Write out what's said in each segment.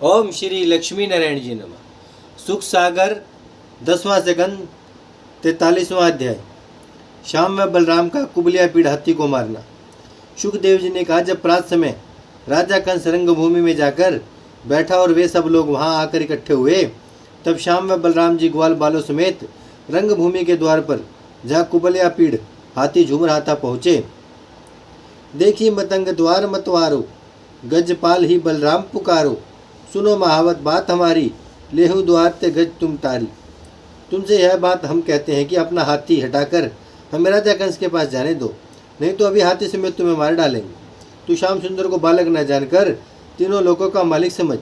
ओम श्री लक्ष्मी नारायण जी नमः। सुख सागर 10वां सेकंड 43वां अध्याय। श्याम व बलराम का कुबलिया पीड़ हाथी को मारना। सुखदेव जी ने कहा, जब प्रात समय राजा कंस रंगभूमि में जाकर बैठा और वे सब लोग वहां आकर इकट्ठे हुए, तब श्याम व बलराम जी ग्वाल बालों समेत रंगभूमि के द्वार पर जहाँ कुबलिया पीड़ हाथी झूम रहा था पहुँचे। देखी मतंग द्वार मतवारो, गजपाल ही बलराम पुकारो, सुनो महावत बात हमारी, लेहू द्वार ते गज तुम तारी। तुमसे यह बात हम कहते हैं कि अपना हाथी हटाकर हमें राजा कंस के पास जाने दो, नहीं तो अभी हाथी समेत तुम्हें मार डालेंगे। तू श्याम सुंदर को बालक न जानकर तीनों लोगों का मालिक समझ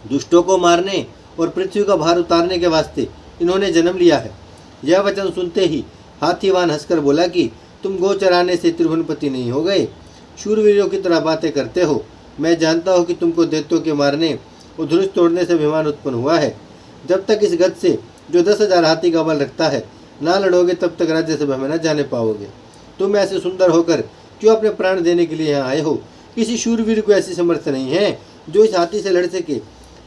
दुष्टों को मारने और पृथ्वी का भार उतारने के वास्ते इन्होंने जन्म लिया है। यह वचन सुनते ही हाथीवान हंसकर बोला कि तुम गो चराने से त्रिभुवनपति नहीं हो गए, शूरवीरों की तरह बातें करते हो। मैं जानता हूँ कि तुमको दैत्यों के मारने और धनुष तोड़ने से अभिमान उत्पन्न हुआ है। जब तक इस गज से जो 10,000 हाथी का बल रखता है ना लड़ोगे, तब तक राज्यसभा में न जाने पाओगे। तुम ऐसे सुंदर होकर क्यों अपने प्राण देने के लिए यहाँ आए हो? किसी शूरवीर को ऐसी समर्थ नहीं है जो इस हाथी से लड़ सके।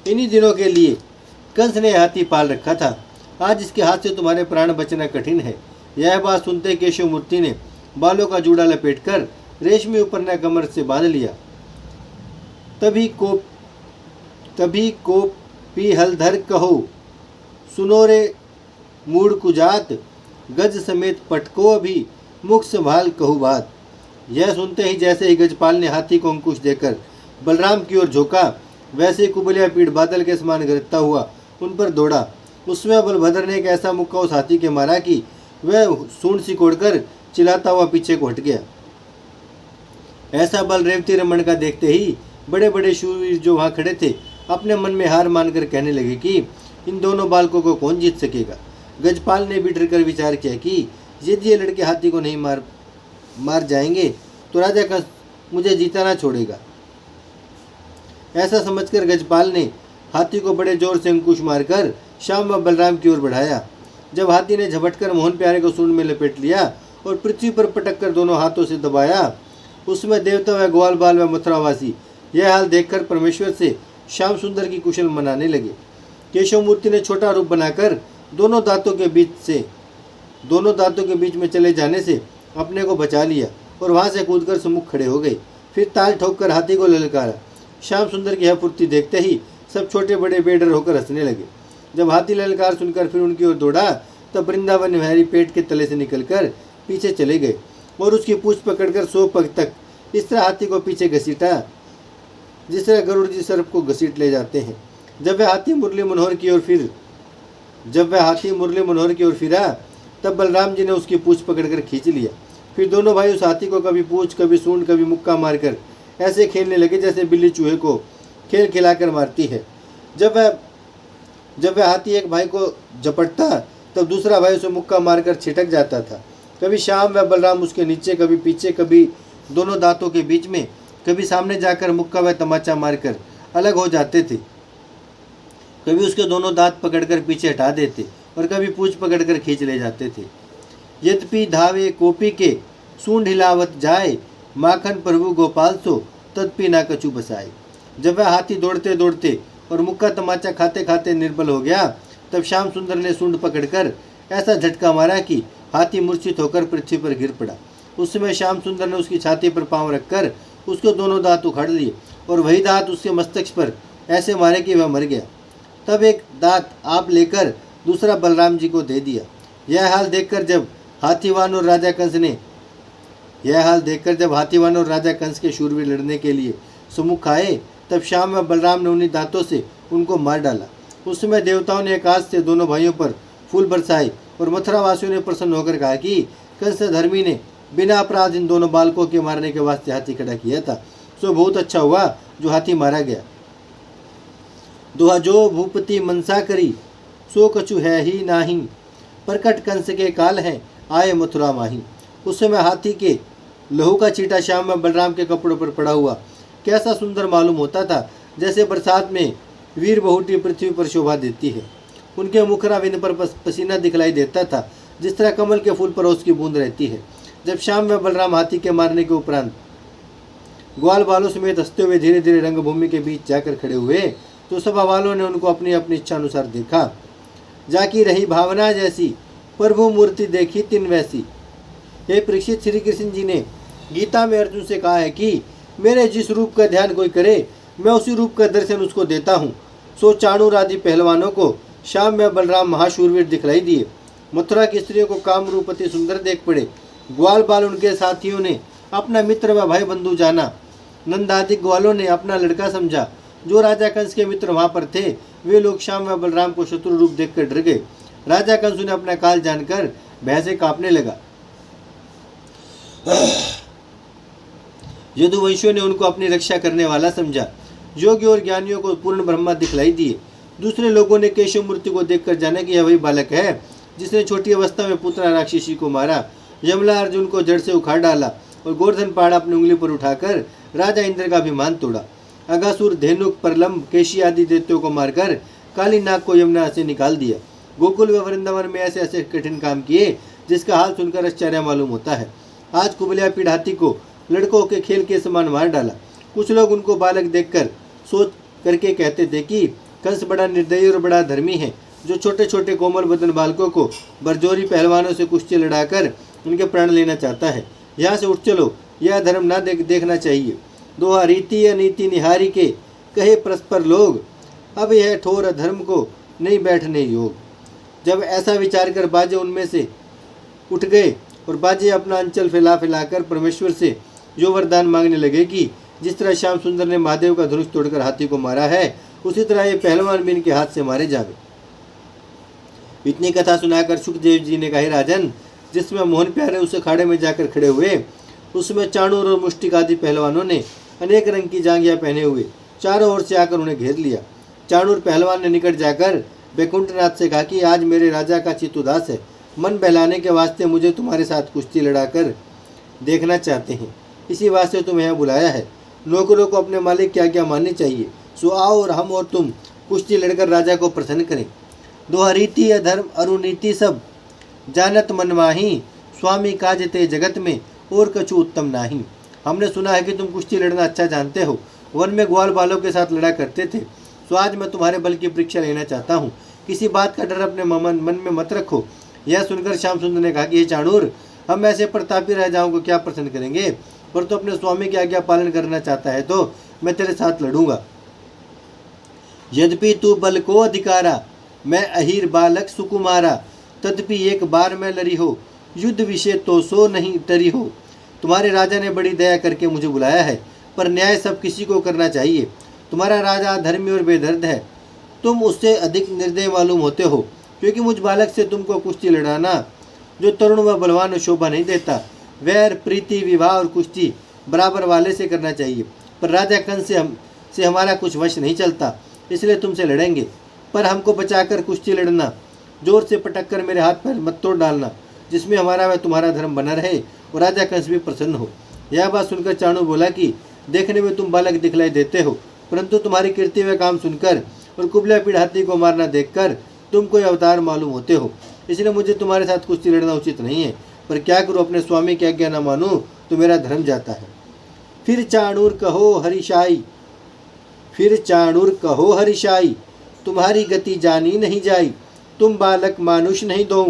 इन्हीं दिनों के लिए कंस ने हाथी पाल रखा था, आज इसके हाथ से तुम्हारे प्राण बचना कठिन है। यह बात सुनते केशव मूर्ति ने बालों का जूड़ा लपेटकर रेशमी उपरना कमर से बांध लिया। तभी को पी हलधर कहो, सुनो रे मूड कुजात, गज समेत पटको अभी, मुख संभाल कहू बात। यह सुनते ही जैसे ही गजपाल ने हाथी को अंकुश देकर बलराम की ओर झोंका, वैसे कुबलिया पीड़ बादल के समान गरजता हुआ उन पर दौड़ा। उसमें बलभद्र ने एक ऐसा मुक्का उस हाथी के मारा कि वह सूंड सिकोड़कर चिल्लाता हुआ पीछे को हट गया। ऐसा बल रेवती रमन का देखते ही बड़े बड़े शूरवीर जो वहां खड़े थे अपने मन में हार मानकर कहने लगे कि इन दोनों बालकों को कौन जीत सकेगा। गजपाल ने भी डरकर विचार किया कि यदि ये लड़के हाथी को नहीं मार जाएंगे तो राजा का मुझे जीता ना छोड़ेगा। ऐसा समझकर गजपाल ने हाथी को बड़े जोर से अंकुश मारकर श्याम व बलराम की ओर बढ़ाया। जब हाथी ने झपटकर मोहन प्यारे को सूंड में लपेट लिया और पृथ्वी पर पटक कर दोनों हाथों से दबाया, उसमें देवता व ग्वाल बाल व मथुरावासी यह हाल देखकर परमेश्वर से श्याम सुंदर की कुशल मनाने लगे। केशव मूर्ति ने छोटा रूप बनाकर दोनों दांतों के बीच में चले जाने से अपने को बचा लिया और वहां से कूदकर सम्मुख खड़े हो गए। फिर ताल ठोककर हाथी को ललकारा। श्याम सुंदर की यह फुर्ती देखते ही सब छोटे बड़े बेडर होकर हंसने लगे। जब हाथी ललकार सुनकर फिर उनकी ओर दौड़ा, तब वृंदावन निहारी पेट के तले से निकलकर पीछे चले गए और उसकी पूंछ पकड़कर 100 पग तक इस तरह हाथी को पीछे घसीटा जिस तरह गरुड़ जी सर्प को घसीट ले जाते हैं। जब वह हाथी मुरली मनोहर की ओर फिरा, तब बलराम जी ने उसकी पूंछ पकड़कर खींच लिया। फिर दोनों भाई उस हाथी को कभी पूंछ, कभी सूंड, कभी मुक्का मारकर ऐसे खेलने लगे जैसे बिल्ली चूहे को खेल खिलाकर मारती है। जब वह हाथी एक भाई को झपटता, तब दूसरा भाई उसे मुक्का मारकर छिटक जाता था। कभी श्याम व बलराम उसके नीचे, कभी पीछे, कभी दोनों दांतों के बीच में, कभी सामने जाकर मुक्का व तमाचा मारकर अलग हो जाते थे। कभी उसके दोनों दांत पकड़कर पीछे हटा देते और कभी पूंछ पकड़कर खींच ले जाते थे। यद्यपि धावे कोपी के सूंड हिलावत जाए, माखन प्रभु गोपाल सो तदपि ना कछु बसाए। जब वह हाथी दौड़ते दौड़ते और मुक्का तमाचा खाते खाते निर्बल हो गया, तब श्याम सुंदर ने सूंड पकड़कर ऐसा झटका मारा कि हाथी मूर्छित होकर पृथ्वी पर गिर पड़ा। उस समय श्याम सुंदर ने उसकी छाती पर पांव रखकर उसके दोनों दांत उखाड़ लिए और वही दांत उसके मस्तक पर ऐसे मारे कि वह मर गया। तब एक दांत आप लेकर दूसरा बलराम जी को दे दिया। यह हाल देखकर जब हाथीवान और राजा कंस के शूरवीर लड़ने के लिए सम्मुख आए, तब श्याम व बलराम ने उन्हीं दांतों से उनको मार डाला। उस समय देवताओं ने आकाश से दोनों भाइयों पर फूल बरसाए और मथुरावासियों ने प्रसन्न होकर कहा कि कंस धर्मी ने बिना अपराध इन दोनों बालकों के मारने के वास्ते हाथी खड़ा किया था, सो बहुत अच्छा हुआ जो हाथी मारा गया। दुहा जो भूपति मनसा करी, सो कछु है ही नाही, प्रकट कंस के काल है आए मथुरा माही। उस समय हाथी के लहू का छींटा श्याम व बलराम के कपड़ों पर पड़ा हुआ कैसा सुंदर मालूम होता था, जैसे बरसात में वीर बहुटी पृथ्वी पर शोभा देती है। उनके मुखराविंद पर पसीना दिखलाई देता था, जिस तरह कमल के फूल पर ओस की बूंद रहती है। जब श्याम व बलराम हाथी के मारने के उपरांत ग्वाल बालों समेत हंसते हुए धीरे धीरे रंगभूमि के बीच जाकर खड़े हुए तो सभा वालों ने उनको अपनी अपनी इच्छा अनुसार देखा। जाकी रही भावना जैसी, प्रभु मूर्ति देखी तिन वैसी। हे परीक्षित, श्री कृष्ण जी ने गीता में अर्जुन से कहा है कि मेरे जिस रूप का ध्यान कोई करे, मैं उसी रूप का दर्शन उसको देता हूँ। सो चाणूर आदि पहलवानों को शाम में बलराम महाशूरवीर दिखलाई दिए। मथुरा की स्त्रियों को कामरूप अति सुंदर देख पड़े। ग्वाल बाल उनके साथियों ने अपना मित्र व भाई बंधु जाना। नंदादि ग्वालों ने अपना लड़का समझा। जो राजा कंस के मित्र वहां पर थे, वे लोग श्याम व बलराम को शत्रु रूप देखकर डर गए। राजा कंस उन्हें अपना काल जानकर भय से कांपने लगा। यदुवंशियों ने उनको अपनी रक्षा करने वाला समझा। योगी और ज्ञानियों को पूर्ण ब्रह्मा दिखलाई दिए। दूसरे लोगों ने केशव मूर्ति को देखकर जाना कि यह वही बालक है जिसने छोटी अवस्था में पुत्रा राक्षसी को मारा। यमला अर्जुन को जड़ से उखाड़ डाला और गोवर्धन पहाड़ अपनी उंगली पर उठाकर राजा इंद्र का अभिमान तोड़ा। अगासुर, धेनुक, प्रलंब, केशी आदि दैत्यों को मारकर काली नाग को यमुना से निकाल दिया। गोकुल व वृंदावन में ऐसे ऐसे कठिन काम किए जिसका हाल सुनकर आश्चर्य मालूम होता है। आज कुबलिया पीढ़ हाथी को लड़कों के खेल के समान मार डाला। कुछ लोग उनको बालक देखकर सोच करके कहते थे कि कंस बड़ा निर्दयी और बड़ा धर्मी है, जो छोटे छोटे कोमल बदन बालकों को बरजोरी पहलवानों से कुश्ती लड़ाकर उनके प्राण लेना चाहता है। यहाँ से उठ चलो, यह धर्म ना देखना चाहिए। दोहा रीति अनीति निहारी के कहे परस्पर लोग, अब यह ठोर अधर्म को नहीं बैठने योग। जब ऐसा विचार कर बाजे उनमें से उठ गए और बाजे अपना अंचल फैला फैलाकर परमेश्वर से जो वरदान मांगने लगे कि जिस तरह श्याम सुंदर ने महादेव का धनुष तोड़कर हाथी को मारा है, उसी तरह ये पहलवान भी इनके हाथ से मारे जावे। इतनी कथा सुनाकर सुखदेव जी ने कहा, राजन, जिसमें मोहन प्यारे उस अखाड़े में जाकर खड़े हुए, उसमें चाणूर और मुष्टिक आदि पहलवानों ने अनेक रंग की जांघियां पहने हुए चारों ओर से आकर उन्हें घेर लिया। चाणूर पहलवान ने निकट जाकर वैकुंठनाथ से कहा कि आज मेरे राजा का चित्त उदास है। मन बहलाने के वास्ते मुझे तुम्हारे साथ कुश्ती लड़ाकर देखना चाहते हैं, इसी वास्ते तुम्हें यहाँ बुलाया है। नौकरों को अपने मालिक की आज्ञा माननी चाहिए। सो आओ और हम और तुम कुश्ती लड़कर राजा को प्रसन्न करें। दोहा रीति अधर्म अरुनीति सब जानत मन माही, स्वामी काजते जगत में और कछु उत्तम नाही। हमने सुना है कि तुम कुश्ती लड़ना अच्छा जानते हो, वन में ग्वाल बालों के साथ लड़ा करते थे। सो आज मैं तुम्हारे बल की परीक्षा लेना चाहता हूँ। किसी बात का डर अपने मन में मत रखो। यह सुनकर श्याम सुंदर ने कहा कि ये चाणूर, हम ऐसे प्रतापी राजाओं को क्या प्रसन्न करेंगे, पर तो अपने स्वामी की आज्ञा पालन करना चाहता है तो मैं तेरे साथ लड़ूंगा। यद्यपि तू बल को अधिकारा, मैं अहीर बालक सुकुमारा, तदपि एक बार मैं लड़ी हो, युद्ध विषय तो सो नहीं टरी हो। तुम्हारे राजा ने बड़ी दया करके मुझे बुलाया है, पर न्याय सब किसी को करना चाहिए। तुम्हारा राजा धर्मी और बेदर्द है, तुम उससे अधिक निर्दय मालूम होते हो, क्योंकि मुझ बालक से तुमको कुश्ती लड़ाना जो तरुण व बलवान शोभा नहीं देता। वैर, प्रीति, विवाह और कुश्ती बराबर वाले से करना चाहिए, पर राजा कंस से हमारा कुछ वश नहीं चलता, इसलिए तुमसे लड़ेंगे। पर हमको बचाकर कुश्ती लड़ना, जोर से पटक कर मेरे हाथ पर मत तोड़ डालना, जिसमें हमारा व तुम्हारा धर्म बना रहे और राजा कंस भी प्रसन्न हो। यह बात सुनकर चाणू बोला कि देखने में तुम बालक दिखलाई देते हो, परंतु तुम्हारी कीर्ति व काम सुनकर और कुबला पीढ़ हाथी को मारना देखकर तुम कोई अवतार मालूम होते हो, इसलिए मुझे तुम्हारे साथ कुश्ती लड़ना उचित नहीं है। पर क्या करूँ, अपने स्वामी की आज्ञा न मानूं तो मेरा धर्म जाता है। फिर चाणूर कहो हरिशाई, तुम्हारी गति जानी नहीं जाई। तुम बालक मानुष नहीं दो,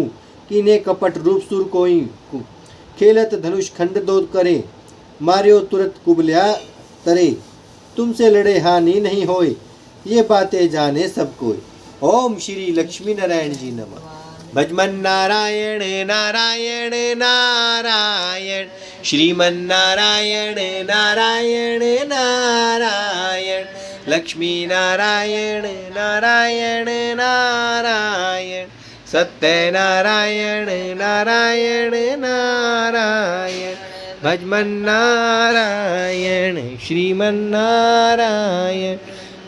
कीने कपट रूप सुर कोई। खेलत धनुष खंड दो करे, मार्यो तुरत कुबल्या तरे। तुमसे लड़े हानि नहीं होए, ये बातें जाने सब कोई। ओम श्री लक्ष्मी नारायण जी नमः। भजमन नारायण नारायण नारायण, श्रीमन नारायण नारायण नारायण, लक्ष्मी नारायण नारायण नारायण, सत्य नारायण नारायण नारायण। भजमन नारायण श्रीमन नारायण,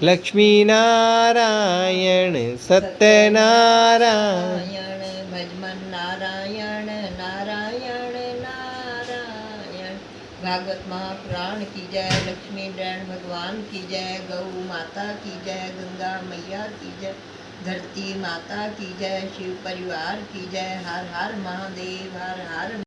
लक्ष्मी नारायण सत्य नारायण। भजमन नारायण नारायण नारायण। भागवत महापुराण की जय, लक्ष्मी नारायण भगवान की जय, गौ माता की जय, गंगा मैया की जय, धरती माता की जय, शिव परिवार की जय। हर हर महादेव, हर हर